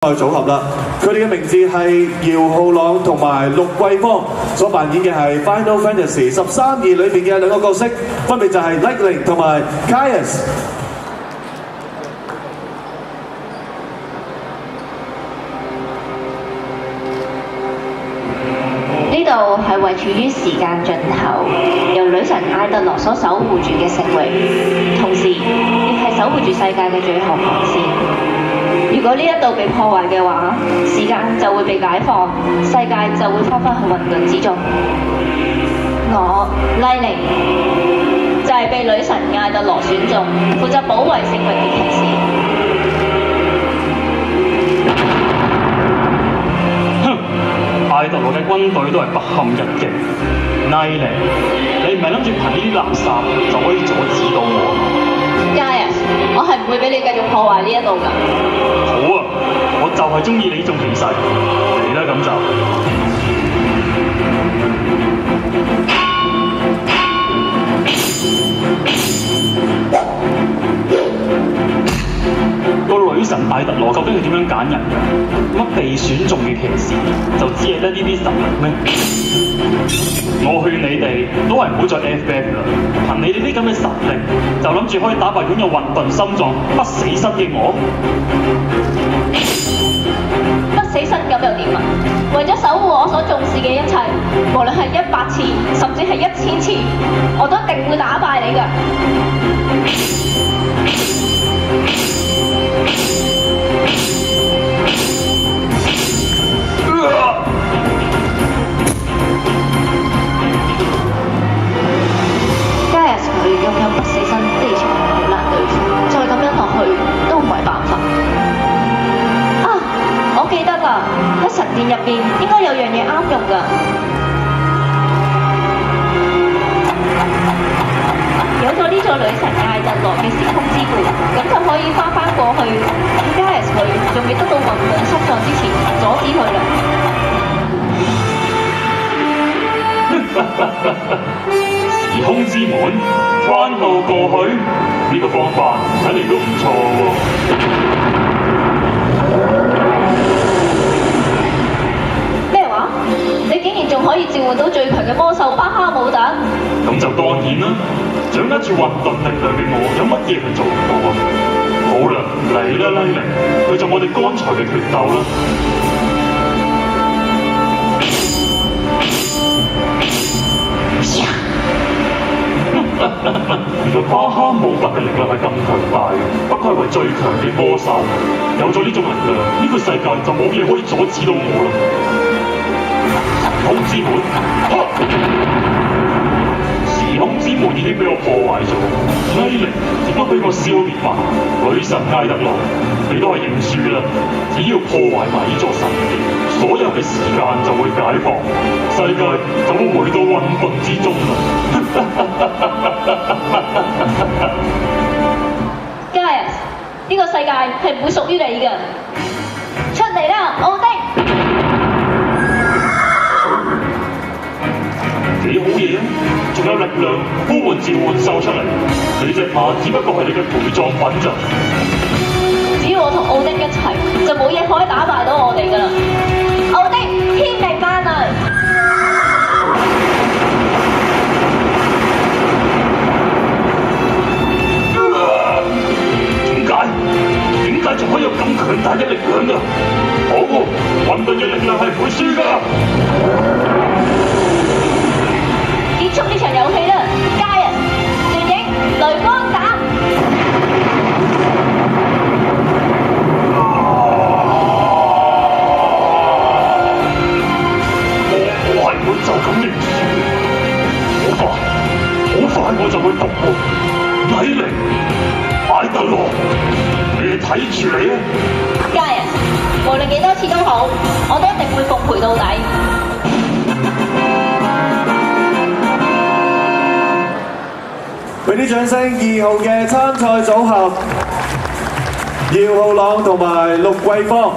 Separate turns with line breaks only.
組合啦，佢哋嘅名字係姚浩朗同埋陸桂芳，所扮演嘅係《Final Fantasy 13》裏邊嘅兩個角色，分別就係 Lightning 同埋 Caius。
呢度係位處於時間盡頭，由女神艾特羅所守護住嘅城域，同時亦係守護住世界嘅最後防線。如果呢一度被破壞嘅話，時間就會被解放，世界就會返去混沌之中。我麗玲就係被女神艾特羅選中，負責保衛聖域嘅騎士。
哼！艾特羅嘅軍隊都係不堪一擊。麗玲，你唔係諗住憑呢啲垃圾就可以阻止到我？Gaius，
我係唔會俾你繼續破壞呢一度㗎。
好啊，我就係中意你呢種氣勢，嚟啦咁就。個女神艾特羅究竟係點樣揀人㗎？乜被選中嘅騎士就只係得呢啲實力咩？我勸你哋都係唔好再 FF 啦！憑你哋啲咁嘅實力，就諗住可以打敗擁有混沌心臟、不死身嘅我？
不死身咁又點啊？為咗守護我所重視嘅一切，無論係100次，甚至係1000次，我都一定會打敗你㗎。Gaius 佢擁有不死身，的確係好難對付，再咁樣落去都唔係辦法。啊，我記得啦，喺神殿入邊應該有樣嘢啱用㗎。有咗呢座女神艾特羅嘅時空之門，咁就可以翻過去，等 Gaius 佢仲未得到混沌失狀之前，阻止佢啦。
時空之門，翻到過去，呢個方法睇嚟都唔錯喎。
咩話？你竟然仲可以召喚到最強嘅魔獸巴哈姆特？
咁就當然啦，掌握住混沌力量嘅我，有乜嘢係做唔到啊？好啦，嚟啦，麗玲，佢就我哋剛才嘅決鬥啦。原來巴哈姆特嘅力量係咁強大，不愧為最強嘅魔獸。有咗呢種力量，呢個世界就冇嘢可以阻止到我啦。時空之門，時空之門已經俾我破壞咗，麗玲點解俾我消滅埋？女神艾特羅，你都係認輸啦！只要破壞埋呢座神殿，所有嘅時間就會解放，世界就會回到混沌之中啦。
Gaius，呢個世界係唔會屬於你嘅。出嚟啦，奧丁！
幾好嘢啊！仲有力量呼喚召喚獸出嚟，你隻馬只不過係你嘅陪葬品咋。
只要我同奧丁一齊，就冇嘢可以打敗到我哋㗎啦。奧丁，天命萬能！點解仲可以有咁強大嘅力量㗎？好，混沌嘅力量係唔會輸㗎。結束呢場遊戲啦，Gaius，電影雷光彈！我係唔會就咁認輸嘅，好快我就會復活。麗玲，艾特羅，你睇住你啊！Gaius，無論幾多次都好，我都一定會奉陪到底。
俾啲掌聲，2號嘅參賽組合，姚浩朗同埋陸桂芳。